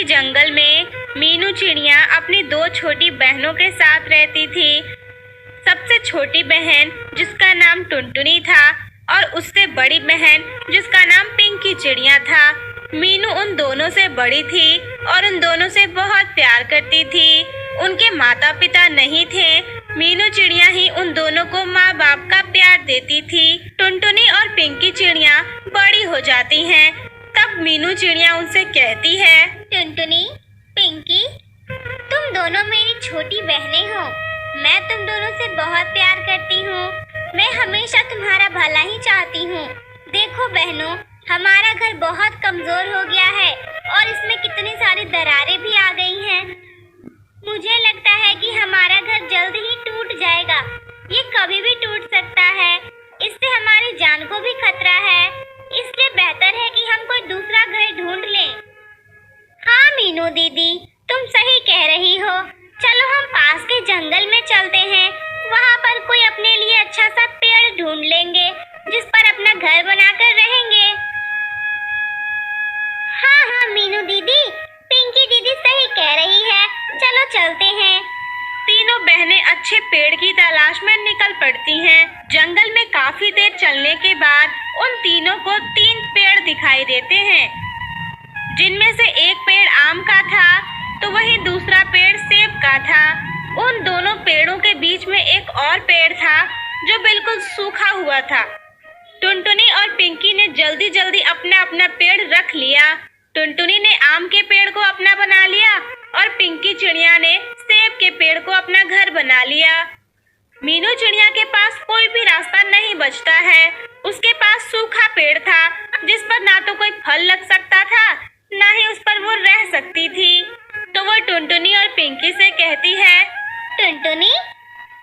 एक जंगल में मीनू चिड़िया अपनी दो छोटी बहनों के साथ रहती थी। सबसे छोटी बहन जिसका नाम टुनटुनी था और उससे बड़ी बहन जिसका नाम पिंकी चिड़िया था। मीनू उन दोनों से बड़ी थी और उन दोनों से बहुत प्यार करती थी। उनके माता पिता नहीं थे। मीनू चिड़िया ही उन दोनों को माँ बाप का प्यार देती थी। टुनटुनी और पिंकी चिड़िया बड़ी हो जाती हैं। तब मीनू चिड़िया उनसे कहती है, टुनटुनी, पिंकी, तुम दोनों मेरी छोटी बहनें हो। मैं तुम दोनों से बहुत प्यार करती हूँ। मैं हमेशा तुम्हारा भला ही चाहती हूँ। देखो बहनों, हमारा घर बहुत कमजोर हो गया है और इसमें कितनी सारी दरारें भी आ गई हैं। मुझे लगता है कि हमारा घर जल्द ही टूट जाएगा। ये कभी भी टूट सकता है। इससे हमारी जान को भी खतरा है। इसलिए बेहतर है कि हम कोई दूसरा घर ढूंढ लें। हाँ मीनू दीदी, तुम सही कह रही हो। चलो हम पास के जंगल में चलते हैं। वहाँ पर कोई अपने लिए अच्छा सा पेड़ ढूंढ लेंगे जिस पर अपना घर बनाकर रहेंगे। हाँ मीनू दीदी, पिंकी दीदी सही कह रही है। चलो चलते हैं। तीनों बहनें अच्छे पेड़ की तलाश में निकल पड़ती हैं। जंगल में काफी देर चलने के बाद उन तीनों को 3 पेड़ दिखाई देते हैं, जिनमें से एक पेड़ आम का था तो वहीं दूसरा पेड़ सेब का था। उन दोनों पेड़ों के बीच में एक और पेड़ था जो बिल्कुल सूखा हुआ था। टुनटुनी और पिंकी ने जल्दी जल्दी अपना अपना पेड़ रख लिया। टुनटुनी ने आम के पेड़ को अपना बना लिया और पिंकी चिड़िया ने सेब के पेड़ को अपना घर बना लिया। मीनू चिड़िया के पास कोई भी रास्ता नहीं बचता है। उसके पास सूखा पेड़ था जिस पर ना तो कोई फल लग सकता था, ना ही उस पर वो रह सकती थी। तो वो टुनटुनी और पिंकी से कहती है, टुनटुनी,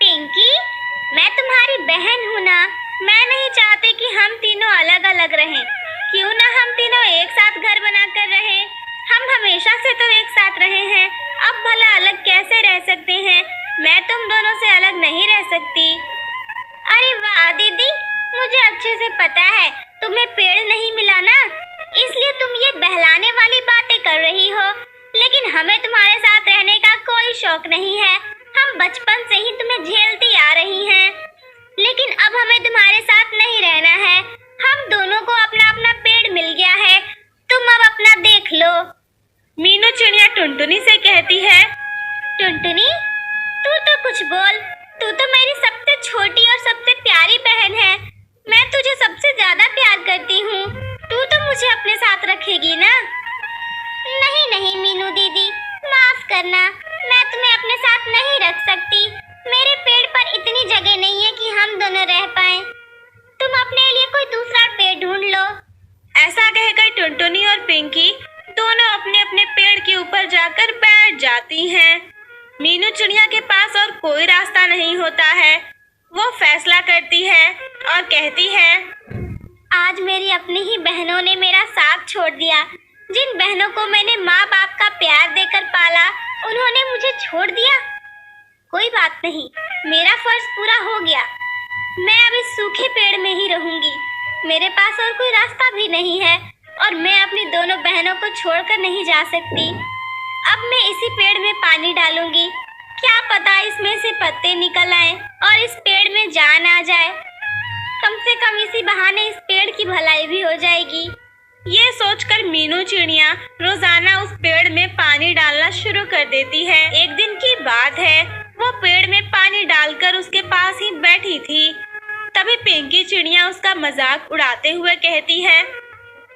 पिंकी, मैं तुम्हारी बहन हूँ ना। मैं नहीं चाहती कि हम तीनों अलग अलग रहें। क्यों ना हम तीनों एक साथ घर बनाकर रहें। हम हमेशा से तो एक साथ रहे हैं, अब भला अलग कैसे रह सकते हैं। मैं तुम दोनों से अलग नहीं रह सकती। अरे वाह दीदी, मुझे अच्छे से पता है तुम्हें पेड़ नहीं मिला ना, इसलिए तुम ये बहलाने वाली बातें कर रही हो। लेकिन हमें तुम्हारे साथ रहने का कोई शौक नहीं है। हम बचपन से ही तुम्हें झेलती आ रही हैं। लेकिन अब हमें तुम्हारे साथ नहीं रहना है। हम दोनों को अपना अपना पेड़ मिल गया है। तुम अब अपना देख लो। मीनू चिड़िया टुनटुनी से कहती है, टुनटुनी, तू तो कुछ बोल। तू तो मेरी सबसे छोटी और सबसे प्यारी बहन है। मैं तुझे सबसे ज्यादा प्यार करती हूँ। तू तो मुझे अपने साथ रखेगी ना? नहीं नहीं मीनू दीदी, माफ करना। मैं तुम्हें अपने साथ नहीं रख सकती। मेरे पेड़ पर इतनी जगह नहीं है कि हम दोनों रह पाएं। तुम अपने लिए कोई दूसरा पेड़ ढूंढ लो। ऐसा कहकर टुनटुनी और पिंकी दोनों अपने अपने पेड़ के ऊपर जाकर बैठ जाती हैं। मीनू चिड़िया के पास और कोई रास्ता नहीं होता है। वो फैसला करती है और कहती है, आज मेरी अपनी ही बहनों ने मेरा साथ छोड़ दिया। जिन बहनों को मैंने माँ बाप का प्यार देकर पाला, उन्होंने मुझे छोड़ दिया। कोई बात नहीं, मेरा फर्ज पूरा हो गया। मैं अब इस सूखे पेड़ में ही रहूंगी। मेरे पास और कोई रास्ता भी नहीं है और मैं अपनी दोनों बहनों को छोड़कर नहीं जा सकती। अब मैं इसी पेड़ में पानी डालूंगी। क्या पता इसमें से पत्ते निकल आए और इस पेड़ में जान आ जाए। कम से कम इसी बहाने इस पेड़ की भलाई भी हो जाएगी। ये सोचकर मीनू चिड़िया रोजाना उस पेड़ में पानी डालना शुरू कर देती है। एक दिन की बात है, वो पेड़ में पानी डालकर उसके पास ही बैठी थी। तभी पिंकी चिड़िया उसका मजाक उड़ाते हुए कहती है,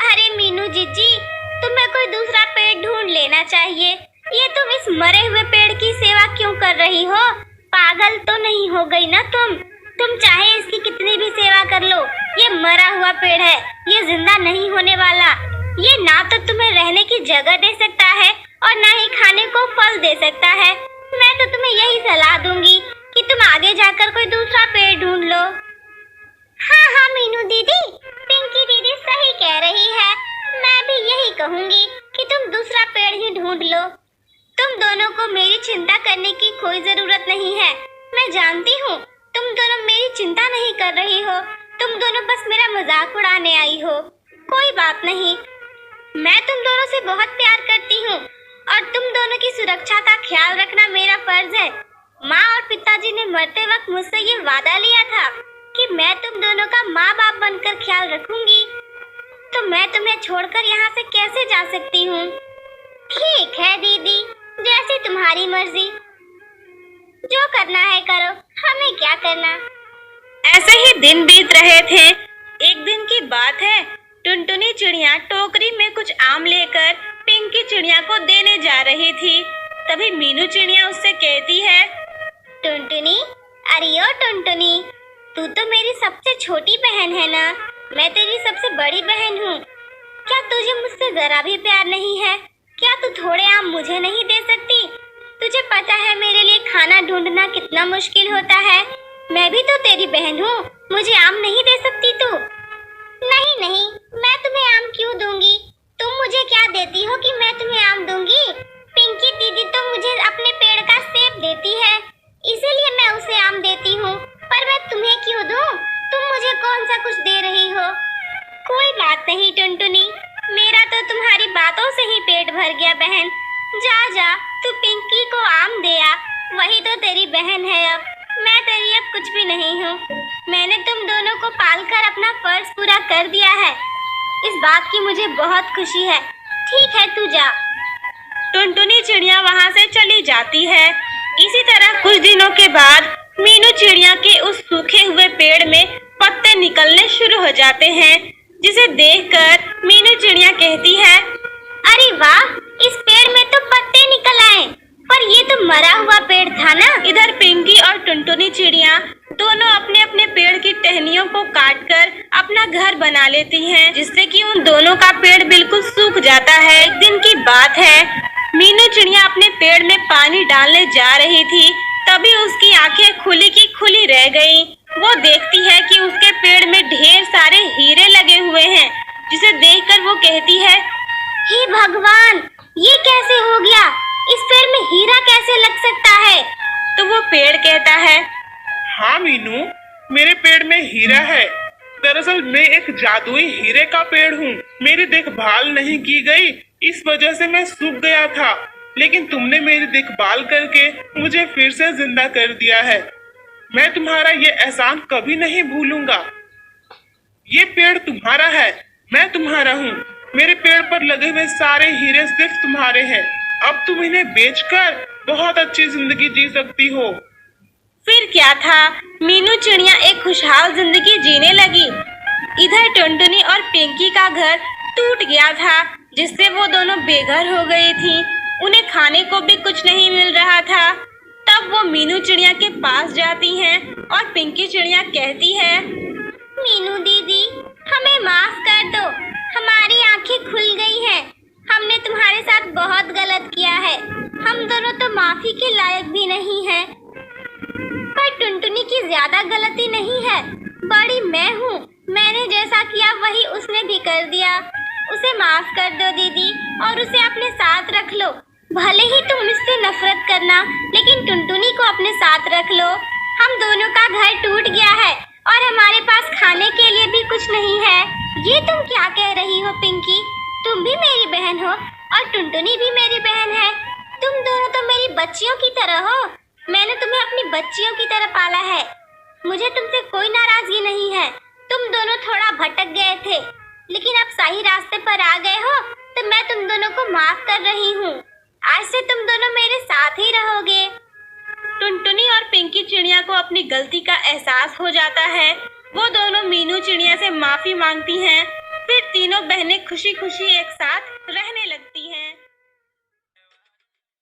अरे मीनू जीजी, तुम्हें कोई दूसरा पेड़ ढूंढ लेना चाहिए। ये तुम इस मरे हुए पेड़ की सेवा क्यों कर रही हो? पागल तो नहीं हो गई ना तुम? तुम चाहे इसकी कितनी भी सेवा कर लो, ये मरा हुआ पेड़ है। ये जिंदा नहीं होने वाला। ये ना तो तुम्हें रहने की जगह दे सकता है और ना ही खाने को फल दे सकता है। मैं तो तुम्हें यही सलाह दूंगी कि तुम आगे जाकर कोई दूसरा पेड़ ढूंढ लो। हाँ मीनू दीदी, पिंकी दीदी सही कह रही है। मैं भी यही कहूंगी कि तुम दूसरा पेड़ ही ढूंढ लो। तुम दोनों को मेरी चिंता करने की कोई जरूरत नहीं है। मैं जानती हूँ तुम दोनों मेरी चिंता नहीं कर रही हो। तुम दोनों बस मेरा मजाक उड़ाने आई हो। कोई बात नहीं, मैं तुम दोनों से बहुत प्यार करती हूँ तो मैं तुम्हें छोड़कर यहाँ से कैसे जा सकती हूँ? ठीक है दीदी, जैसी तुम्हारी मर्जी, जो करना है करो, हमें क्या करना। ऐसे ही दिन बीत रहे थे। एक दिन की बात है, टुनटुनी चिड़िया टोकरी में कुछ आम लेकर पिंकी चिड़िया को देने जा रही थी। तभी मीनू चिड़िया उससे कहती है, टुनटुनी, अरे ओ टुनटुनी, तू तो मेरी सबसे छोटी बहन है ना, मैं तेरी सबसे बड़ी बहन हूँ। क्या तुझे मुझसे जरा भी प्यार नहीं है? क्या तू थोड़े आम मुझे नहीं दे सकती? तुझे पता है मेरे लिए खाना ढूंढना कितना मुश्किल होता है। मैं भी तो तेरी बहन हूँ, मुझे आम नहीं दे सकती तू? नहीं नहीं, मैं तुम्हें आम क्यों दूंगी? तुम मुझे क्या देती हो कि मैं तुम्हें आम दूंगी? पिंकी दीदी तो मुझे अपने पेड़ का सेब देती है, इसीलिए मैं उसे आम देती हूँ। पर मैं तुम्हें क्यों दूं? तुम मुझे कौन सा कुछ दे रही हो? कोई बात नहीं टुनटुनी, मेरा तो तुम्हारी बातों से ही पेट भर गया बहन। जा जा, तू पिंकी को आम दे आ, वही तो तेरी बहन है। अब मैं तेरी अब कुछ भी नहीं हूँ। मैंने तुम दोनों को पालकर अपना फर्ज पूरा कर दिया है, इस बात की मुझे बहुत खुशी है। ठीक है, तू जा। टुनटुनी चिड़िया वहाँ से चली जाती है। इसी तरह कुछ दिनों के बाद मीनू चिड़िया के उस सूखे हुए पेड़ में पत्ते निकलने शुरू हो जाते हैं, जिसे देखकर मीनू चिड़िया कहती है, अरे वाह, इस पेड़ में तो पत्ते निकल आए, पर ये तो मरा हुआ पेड़ था ना। इधर पिंकी और टुनटुनी चिड़िया दोनों अपने अपने पेड़ की टहनियों को काटकर अपना घर बना लेती हैं, जिससे कि उन दोनों का पेड़ बिल्कुल सूख जाता है। एक दिन की बात है, मीनू चिड़िया अपने पेड़ में पानी डालने जा रही थी, तभी उसकी आंखें खुली की खुली रह गईं। वो देखती है कि उसके पेड़ में ढेर सारे हीरे लगे हुए हैं, जिसे देखकर वो कहती है, हे भगवान, ये कैसे हो गया? इस पेड़ में हीरा कैसे लग सकता है? तो वो पेड़ कहता है, हाँ मीनू, मेरे पेड़ में हीरा है। दरअसल मैं एक जादुई हीरे का पेड़ हूँ। मेरी देखभाल नहीं की गई, इस वजह से मैं सूख गया था, लेकिन तुमने मेरी देखभाल करके मुझे फिर से जिंदा कर दिया है। मैं तुम्हारा ये एहसान कभी नहीं भूलूंगा। ये पेड़ तुम्हारा है, मैं तुम्हारा हूँ। मेरे पेड़ पर लगे हुए सारे हीरे सिर्फ तुम्हारे हैं। अब तुम इन्हें बेचकर बहुत अच्छी जिंदगी जी सकती हो। फिर क्या था, मीनू चिड़िया एक खुशहाल जिंदगी जीने लगी। इधर टुनटुनी और पिंकी का घर टूट गया था, जिससे वो दोनों बेघर हो गई थी। उन्हें खाने को भी कुछ नहीं मिल रहा था। तब वो मीनू चिड़िया के पास जाती हैं और पिंकी चिड़िया कहती है, मीनू दीदी, हमें माफ कर दो, हमारी आंखें खुल गई हैं। हमने तुम्हारे साथ बहुत गलत किया है। हम दोनों तो माफी के लायक भी नहीं हैं। पर टुनटुनी की ज्यादा गलती नहीं है, बड़ी मैं हूँ। मैंने जैसा किया वही उसने भी कर दिया। उसे माफ कर दो दीदी, और उसे अपने साथ रख लो। भले ही तुम इससे नफरत करना, लेकिन टुनटुनी को अपने साथ रख लो। हम दोनों का घर टूट गया है और हमारे पास खाने के लिए भी कुछ नहीं है। ये तुम क्या कह रही हो पिंकी? तुम भी मेरी बहन हो और टुनटुनी भी मेरी बहन है। तुम दोनों तो मेरी बच्चियों की तरह हो। मैंने तुम्हें अपनी बच्चियों की तरह पाला है। मुझे तुमसे कोई नाराजगी नहीं है। तुम दोनों थोड़ा भटक गए थे, लेकिन अब सही रास्ते पर आ गए हो, तो मैं तुम दोनों को माफ कर रही हूँ। आज से तुम दोनों मेरे साथ ही रहोगे। टुनटुनी और पिंकी चिड़िया को अपनी गलती का एहसास हो जाता है। वो दोनों मीनू चिड़िया से माफी मांगती हैं। फिर तीनों बहनें खुशी खुशी एक साथ